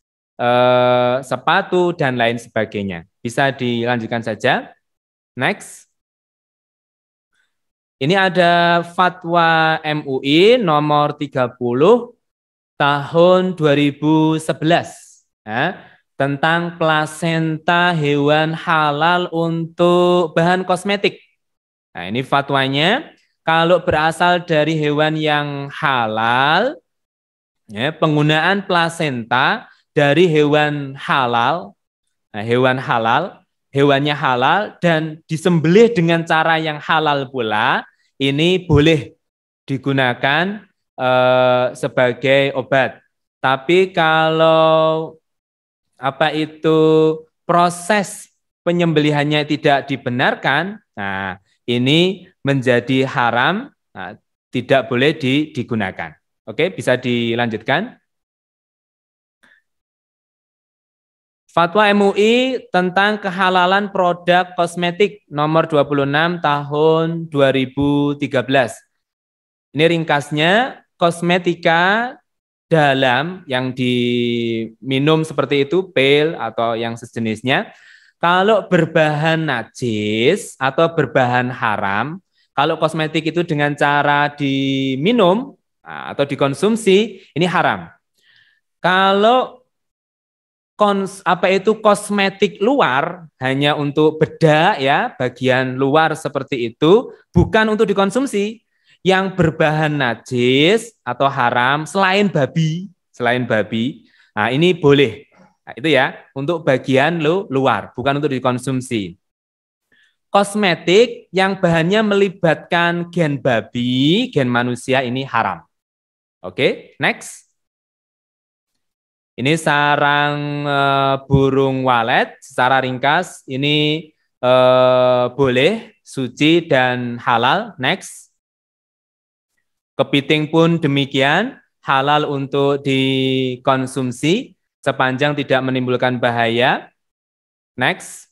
sepatu dan lain sebagainya. Bisa dilanjutkan saja. Next. Ini ada fatwa MUI nomor 30 tahun 2011 ya, tentang plasenta hewan halal untuk bahan kosmetik. Nah, ini fatwanya, kalau berasal dari hewan yang halal, ya, penggunaan plasenta dari hewan halal, nah, hewannya halal dan disembelih dengan cara yang halal pula, ini boleh digunakan sebagai obat. Tapi kalau proses penyembelihannya tidak dibenarkan, nah ini menjadi haram, nah, tidak boleh digunakan. Oke, bisa dilanjutkan. Fatwa MUI tentang kehalalan produk kosmetik nomor 26 tahun 2013. Ini ringkasnya, kosmetika dalam yang diminum seperti itu, pil atau yang sejenisnya, kalau berbahan najis atau berbahan haram, kalau kosmetik itu dengan cara diminum atau dikonsumsi, ini haram. Kalau kosmetik luar hanya untuk bedak ya, bagian luar seperti itu, bukan untuk dikonsumsi. Yang berbahan najis atau haram selain babi, nah ini boleh. Nah, itu ya, untuk bagian luar, bukan untuk dikonsumsi. Kosmetik yang bahannya melibatkan gen babi, gen manusia, ini haram. Oke, next. Ini sarang burung walet, secara ringkas ini boleh, suci dan halal. Next. Kepiting pun demikian, halal untuk dikonsumsi sepanjang tidak menimbulkan bahaya. Next.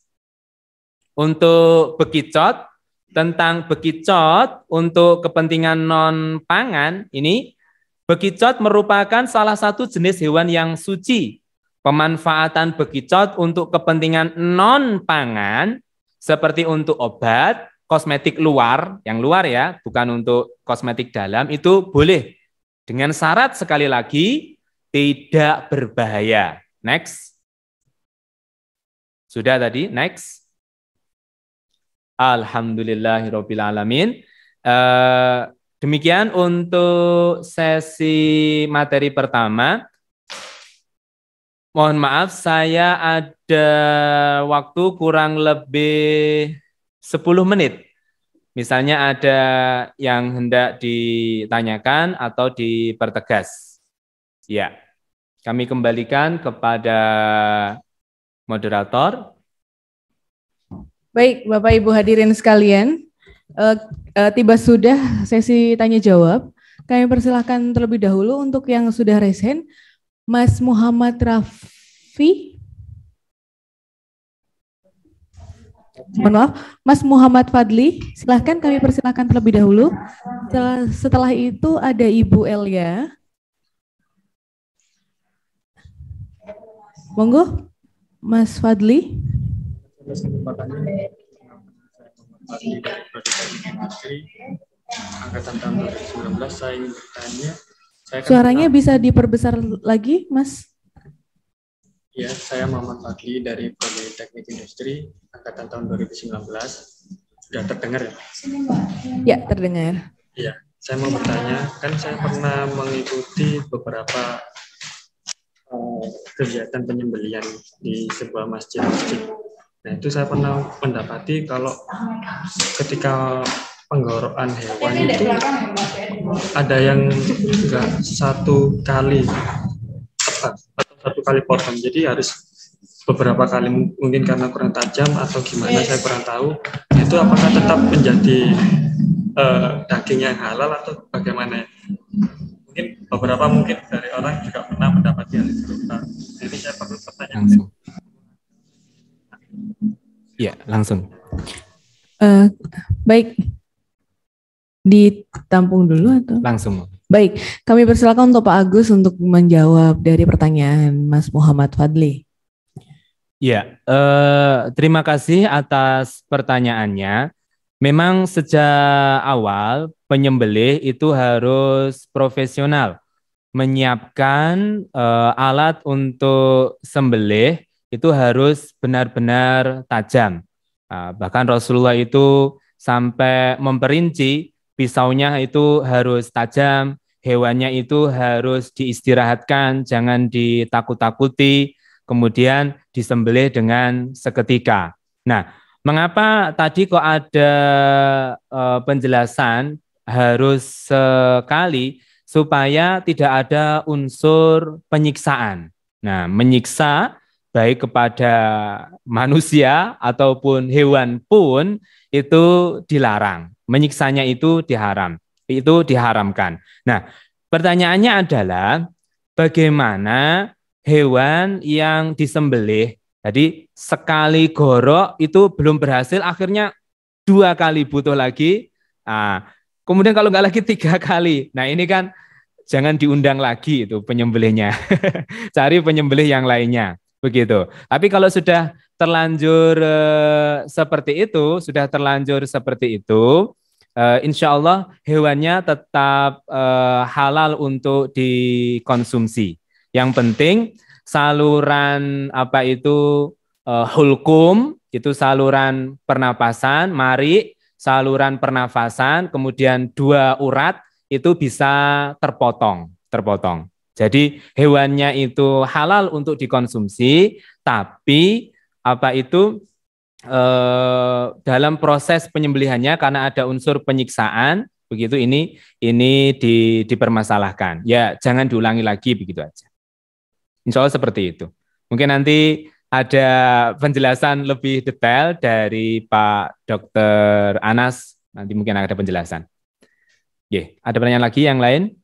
Untuk bekicot, tentang bekicot untuk kepentingan non-pangan, ini bekicot merupakan salah satu jenis hewan yang suci. Pemanfaatan bekicot untuk kepentingan non-pangan seperti untuk obat, kosmetik luar, yang luar ya, bukan untuk kosmetik dalam, itu boleh. Dengan syarat sekali lagi, tidak berbahaya. Next. Sudah tadi, next. Alhamdulillahirrabbilalamin. Demikian untuk sesi materi pertama. Mohon maaf, saya ada waktu kurang lebih 10 menit. Misalnya ada yang hendak ditanyakan atau dipertegas. Ya, kami kembalikan kepada moderator. Baik, Bapak Ibu hadirin sekalian, tiba sudah sesi tanya jawab. Kami persilahkan terlebih dahulu untuk yang sudah raise hand, Mas Muhammad Rafi. Mohon maaf, Mas Muhammad Fadli, silahkan kami persilahkan terlebih dahulu. Setelah itu ada Ibu Elia. Monggo, Mas Fadli. Fadli dari Prodi Teknik Industri angkatan tahun 2019. Saya ingin bertanya. Suaranya bisa diperbesar lagi, Mas? Ya, saya Muhammad Fadli dari Prodi Teknik Industri angkatan tahun 2019. Sudah terdengar ya? Ya, terdengar. Iya, saya mau bertanya, kan saya pernah mengikuti beberapa kegiatan penyembelihan di sebuah masjid. Nah, itu saya pernah mendapati kalau ketika penggorokan hewan itu ada yang enggak satu kali tepat atau satu kali potong, jadi harus beberapa kali, mungkin karena kurang tajam atau gimana, saya kurang tahu. Itu apakah tetap menjadi daging yang halal atau bagaimana? Mungkin beberapa dari orang juga pernah mendapati hal itu. Jadi saya perlu pertanyaan langsung. Ya, langsung. Baik, ditampung dulu atau? Langsung. Baik, kami persilakan untuk Pak Agus untuk menjawab dari pertanyaan Mas Muhammad Fadli. Ya, terima kasih atas pertanyaannya. Memang sejak awal penyembelih itu harus profesional, menyiapkan alat untuk sembelih itu harus benar-benar tajam. Bahkan Rasulullah itu sampai memperinci pisaunya itu harus tajam, hewannya itu harus diistirahatkan, jangan ditakut-takuti, kemudian disembelih dengan seketika. Nah, mengapa tadi kok ada penjelasan harus sekali supaya tidak ada unsur penyiksaan. Nah, menyiksa baik kepada manusia ataupun hewan pun itu dilarang. Menyiksanya itu diharamkan. Nah, pertanyaannya adalah bagaimana hewan yang disembelih, jadi sekali gorok itu belum berhasil, akhirnya 2 kali butuh lagi, kemudian kalau nggak lagi 3 kali. Nah, ini kan jangan diundang lagi itu penyembelihnya. Cari penyembelih yang lainnya. Begitu. Tapi kalau sudah terlanjur seperti itu, insya Allah hewannya tetap halal untuk dikonsumsi. Yang penting saluran hulkum, itu saluran pernapasan, saluran pernafasan, kemudian 2 urat itu bisa terpotong. Jadi hewannya itu halal untuk dikonsumsi, tapi dalam proses penyembelihannya karena ada unsur penyiksaan, begitu ini dipermasalahkan. Ya, jangan diulangi lagi, begitu aja. Insya Allah seperti itu. Mungkin nanti ada penjelasan lebih detail dari Pak Dr. Anas, nanti mungkin ada penjelasan. Ada pertanyaan lagi yang lain?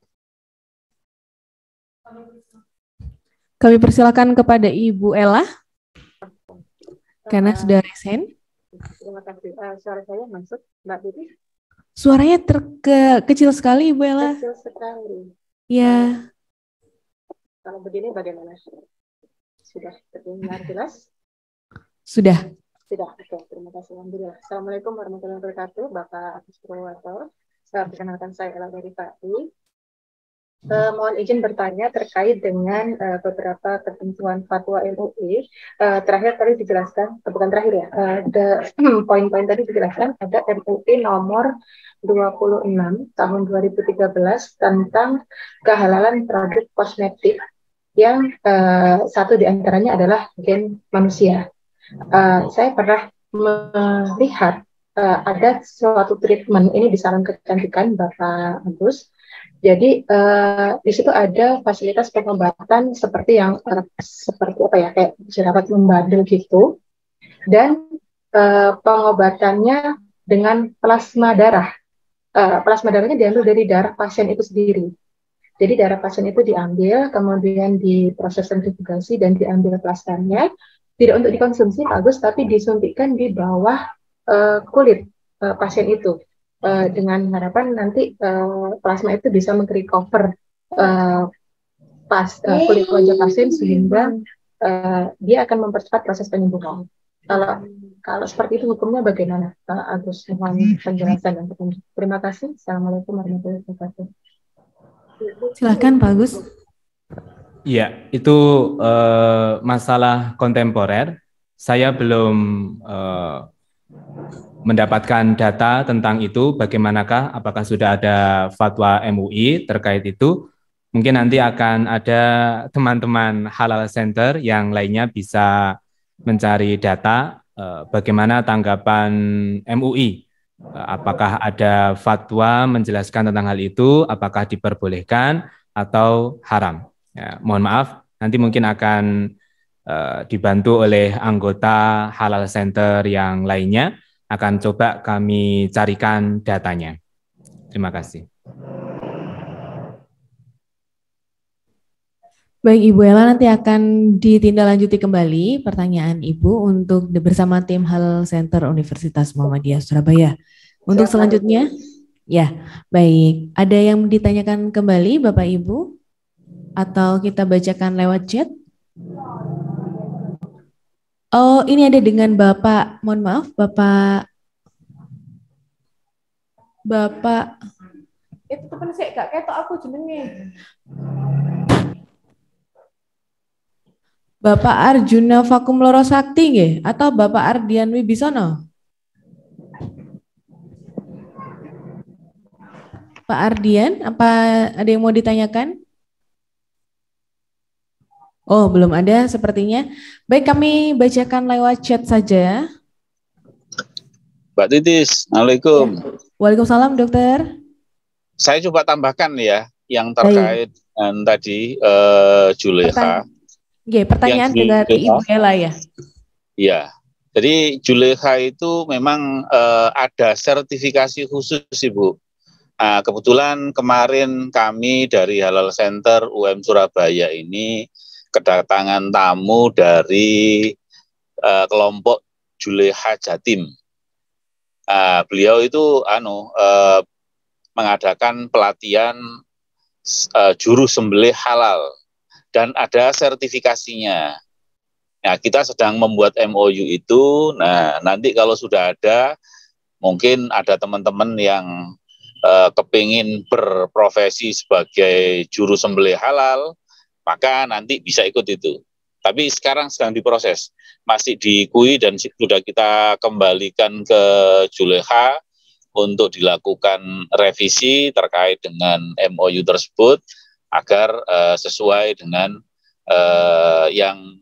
Kami persilakan kepada Ibu Ella, karena sudah resign. Terima kasih. Suara saya masuk, Mbak Titi? Suaranya kecil sekali, Ibu Ella. Kecil sekali. Ya. Kalau begini bagaimana? Sudah terdengar jelas? Sudah. Oke, terima kasih. Alhamdulillah. Assalamualaikum warahmatullahi wabarakatuh, Bapak Agus Purwanto. Saya perkenalkan, saya Ella dari PAI. Mohon izin bertanya terkait dengan beberapa ketentuan fatwa MUI. Terakhir tadi dijelaskan, bukan terakhir ya, poin-poin tadi dijelaskan ada MUI nomor 26 tahun 2013 tentang kehalalan produk kosmetik yang satu diantaranya adalah gen manusia. Saya pernah melihat ada suatu treatment, ini di salon kecantikan Bapak Agus. Jadi di situ ada fasilitas pengobatan seperti kayak jerawat membandel gitu, dan pengobatannya dengan plasma darah. Plasma darahnya diambil dari darah pasien itu sendiri. Jadi darah pasien itu diambil, kemudian diproses sentrifugasi dan diambil plasmanya, tidak untuk dikonsumsi Pak Agus, tapi disuntikkan di bawah kulit pasien itu. Dengan harapan nanti plasma itu bisa meng-recover kulit wajah pasien sehingga dia akan mempercepat proses penyembuhan. Kalau Kalau seperti itu hukumnya bagaimana, Pak Agus? Mohon penjelasan dan petunjuk. Terima kasih. Assalamualaikum warahmatullahi wabarakatuh. Silakan Pak Agus. Ya, itu masalah kontemporer. Saya belum mendapatkan data tentang itu, bagaimanakah, apakah sudah ada fatwa MUI terkait itu. Mungkin nanti akan ada teman-teman Halal Center yang lainnya bisa mencari data bagaimana tanggapan MUI. Apakah ada fatwa menjelaskan tentang hal itu, apakah diperbolehkan atau haram. Ya, mohon maaf, nanti mungkin akan dibantu oleh anggota Halal Center yang lainnya, akan coba kami carikan datanya. Terima kasih. Baik Ibu Ella, nanti akan ditindaklanjuti kembali pertanyaan Ibu untuk bersama tim Halal Center Universitas Muhammadiyah Surabaya. Untuk selanjutnya, ya baik, ada yang ditanyakan kembali Bapak Ibu? Atau kita bacakan lewat chat? Oh, ini ada dengan Bapak, mohon maaf, Bapak, itu teman saya gak ketok aku jenenge. Bapak Arjuna Vakum Loro Sakti nggih atau Bapak Ardian Wibisono? Pak Ardian, apa ada yang mau ditanyakan? Oh, belum ada sepertinya. Baik, kami bacakan lewat chat saja. Mbak Titis, Assalamualaikum. Ya. Waalaikumsalam, Dokter. Saya coba tambahkan ya, yang terkait dengan tadi Juleha. Pertanyaan dari Ibu Ella ya? Iya, jadi Juleha itu memang ada sertifikasi khusus Ibu. Nah, kebetulan kemarin kami dari Halal Center UM Surabaya ini kedatangan tamu dari kelompok Juleha Jatim. Beliau itu mengadakan pelatihan juru sembelih halal dan ada sertifikasinya. Nah, kita sedang membuat MOU itu. Nah, nanti kalau sudah ada, mungkin ada teman-teman yang kepingin berprofesi sebagai juru sembelih halal, maka nanti bisa ikut itu. Tapi sekarang sedang diproses, masih di KUI dan sudah kita kembalikan ke Juleha untuk dilakukan revisi terkait dengan MOU tersebut agar sesuai dengan yang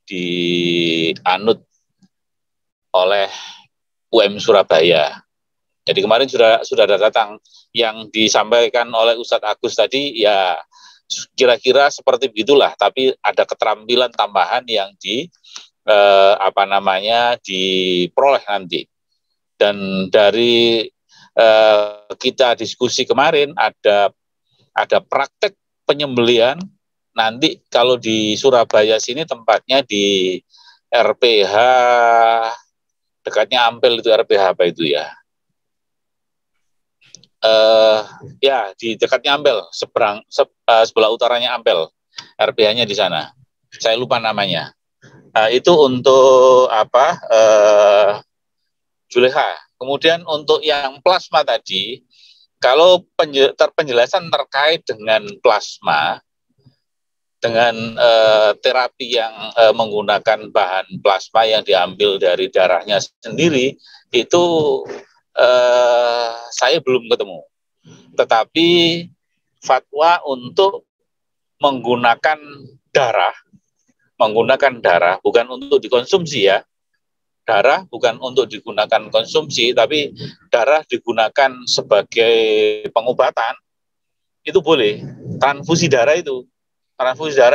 dianut oleh UM Surabaya. Jadi kemarin sudah ada datang yang disampaikan oleh Ustadz Agus tadi, ya kira-kira seperti begitulah, tapi ada keterampilan tambahan yang diperoleh nanti. Dan dari kita diskusi kemarin ada praktek penyembelihan. Nanti kalau di Surabaya sini tempatnya di RPH dekatnya Ampel, itu RPH apa itu ya? Ya di dekatnya Ampel, sebelah utaranya Ampel, RPH-nya di sana. Saya lupa namanya. Itu untuk Juleha. Kemudian untuk yang plasma tadi, kalau penjelasan terkait dengan plasma, dengan terapi yang menggunakan bahan plasma yang diambil dari darahnya sendiri, itu saya belum ketemu. Tetapi fatwa untuk menggunakan darah bukan untuk dikonsumsi ya. Darah bukan untuk digunakan konsumsi, tapi darah digunakan sebagai pengobatan, itu boleh. Transfusi darah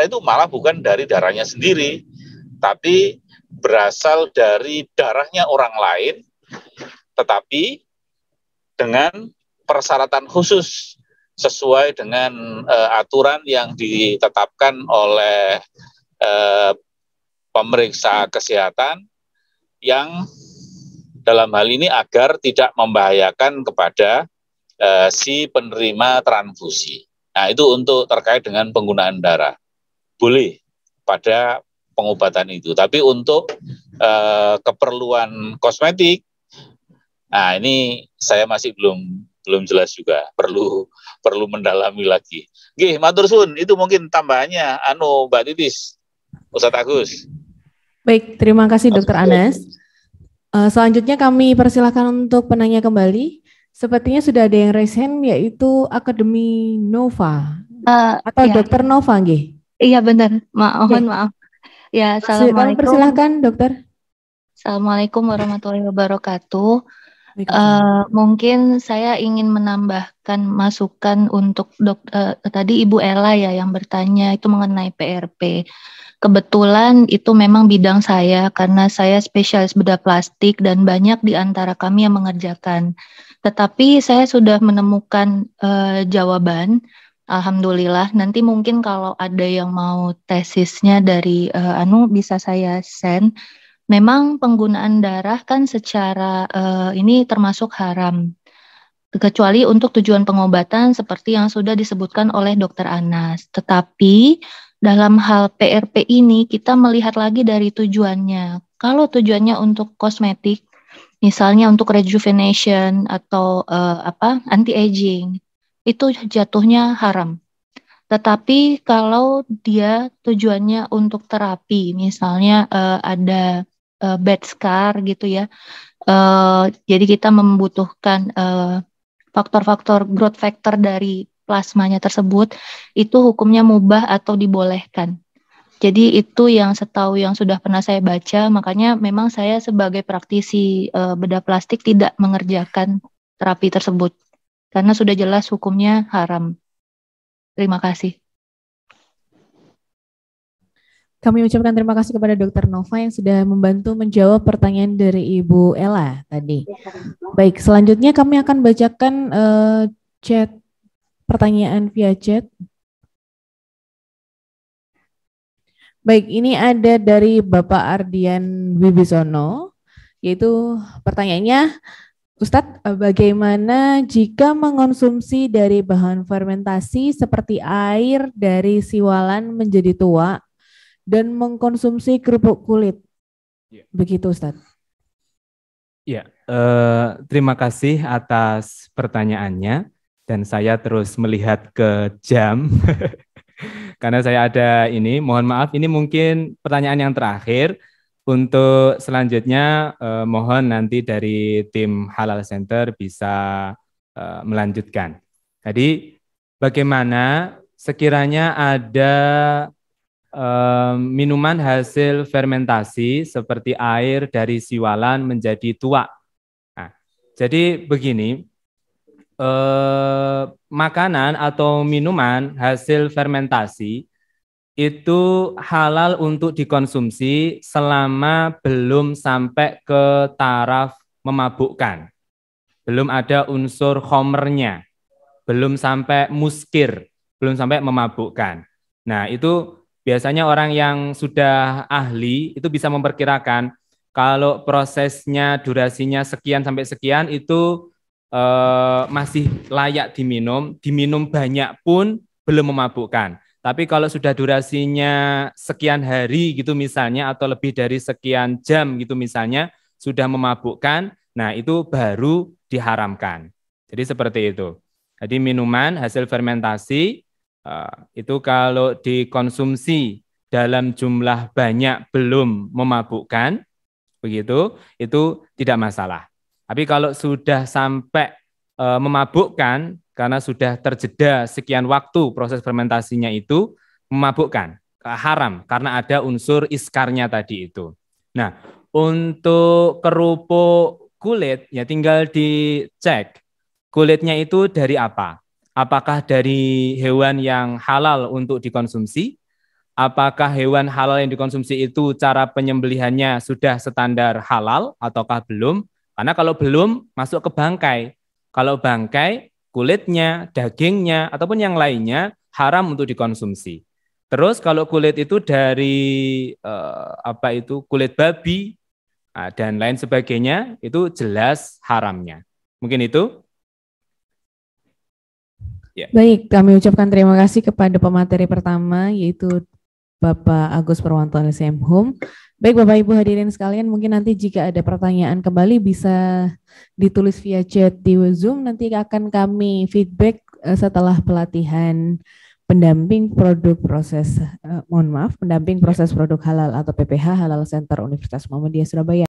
itu malah bukan dari darahnya sendiri, tapi berasal dari darahnya orang lain, tetapi dengan persyaratan khusus sesuai dengan aturan yang ditetapkan oleh pemeriksa kesehatan, yang dalam hal ini agar tidak membahayakan kepada si penerima transfusi. Nah, itu untuk terkait dengan penggunaan darah. Boleh pada pengobatan itu. Tapi untuk keperluan kosmetik, nah ini saya masih belum jelas juga, perlu mendalami lagi. Nggih, matur suwun, itu mungkin tambahannya Mbak Titis, Ustadz Agus. Baik, terima kasih Dr. Anas. Selanjutnya kami persilakan untuk penanya kembali. Sepertinya sudah ada yang raise hand, yaitu Akademi Nova atau ya. Dr. Nova, nggih? Iya benar, mohon maaf. Ya, Kami persilahkan dokter. Assalamualaikum warahmatullahi wabarakatuh. Mungkin saya ingin menambahkan masukan untuk tadi Ibu Ella ya yang bertanya itu mengenai PRP. Kebetulan itu memang bidang saya karena saya spesialis bedah plastik dan banyak di antara kami yang mengerjakan. Tetapi saya sudah menemukan jawaban. Alhamdulillah, nanti mungkin kalau ada yang mau tesisnya dari bisa saya send. Memang penggunaan darah kan secara ini termasuk haram. Kecuali untuk tujuan pengobatan seperti yang sudah disebutkan oleh Dr. Anas. Tetapi dalam hal PRP ini kita melihat lagi dari tujuannya. Kalau tujuannya untuk kosmetik, misalnya untuk rejuvenation atau anti-aging, itu jatuhnya haram. Tetapi kalau dia tujuannya untuk terapi, misalnya ada bad scar gitu ya, jadi kita membutuhkan faktor-faktor growth factor dari plasmanya tersebut, itu hukumnya mubah atau dibolehkan. Jadi itu yang setahu yang sudah pernah saya baca, makanya memang saya sebagai praktisi bedah plastik tidak mengerjakan terapi tersebut. Karena sudah jelas hukumnya haram. Terima kasih. Kami ucapkan terima kasih kepada Dr. Nova yang sudah membantu menjawab pertanyaan dari Ibu Ella tadi. Baik, selanjutnya kami akan bacakan chat pertanyaan via chat. Baik, ini ada dari Bapak Ardian Wibisono, yaitu pertanyaannya, Ustadz, bagaimana jika mengonsumsi dari bahan fermentasi seperti air dari siwalan menjadi tua dan mengkonsumsi kerupuk kulit? Begitu, Ustadz. Ya, terima kasih atas pertanyaannya dan saya terus melihat ke jam karena saya ada ini. Mohon maaf, ini mungkin pertanyaan yang terakhir. Untuk selanjutnya mohon nanti dari tim Halal Center bisa melanjutkan. Jadi bagaimana sekiranya ada minuman hasil fermentasi seperti air dari siwalan menjadi tua. Nah, jadi begini, makanan atau minuman hasil fermentasi itu halal untuk dikonsumsi selama belum sampai ke taraf memabukkan. Belum ada unsur khomernya, belum sampai muskir, belum sampai memabukkan. Nah, itu biasanya orang yang sudah ahli itu bisa memperkirakan kalau prosesnya durasinya sekian sampai sekian itu masih layak diminum banyak pun belum memabukkan. Tapi kalau sudah durasinya sekian hari gitu misalnya atau lebih dari sekian jam gitu misalnya sudah memabukkan, nah itu baru diharamkan. Jadi seperti itu. Jadi minuman hasil fermentasi itu kalau dikonsumsi dalam jumlah banyak belum memabukkan, begitu, itu tidak masalah. Tapi kalau sudah sampai memabukkan, karena sudah terjeda sekian waktu proses fermentasinya itu memabukkan, haram karena ada unsur iskarnya tadi itu. Nah, untuk kerupuk kulit ya tinggal dicek kulitnya itu dari apa? Apakah dari hewan yang halal untuk dikonsumsi? Apakah hewan halal yang dikonsumsi itu cara penyembelihannya sudah standar halal ataukah belum? Karena kalau belum masuk ke bangkai. Kalau bangkai kulitnya, dagingnya, ataupun yang lainnya haram untuk dikonsumsi. Terus kalau kulit itu dari kulit babi dan lain sebagainya itu jelas haramnya. Mungkin itu. Ya. Baik, kami ucapkan terima kasih kepada pemateri pertama yaitu Bapak Agus Purwanto LCM Hum. Baik Bapak Ibu hadirin sekalian, mungkin nanti jika ada pertanyaan kembali bisa ditulis via chat di Zoom, nanti akan kami feedback setelah pelatihan pendamping produk proses, pendamping proses produk halal atau PPH Halal Center Universitas Muhammadiyah Surabaya.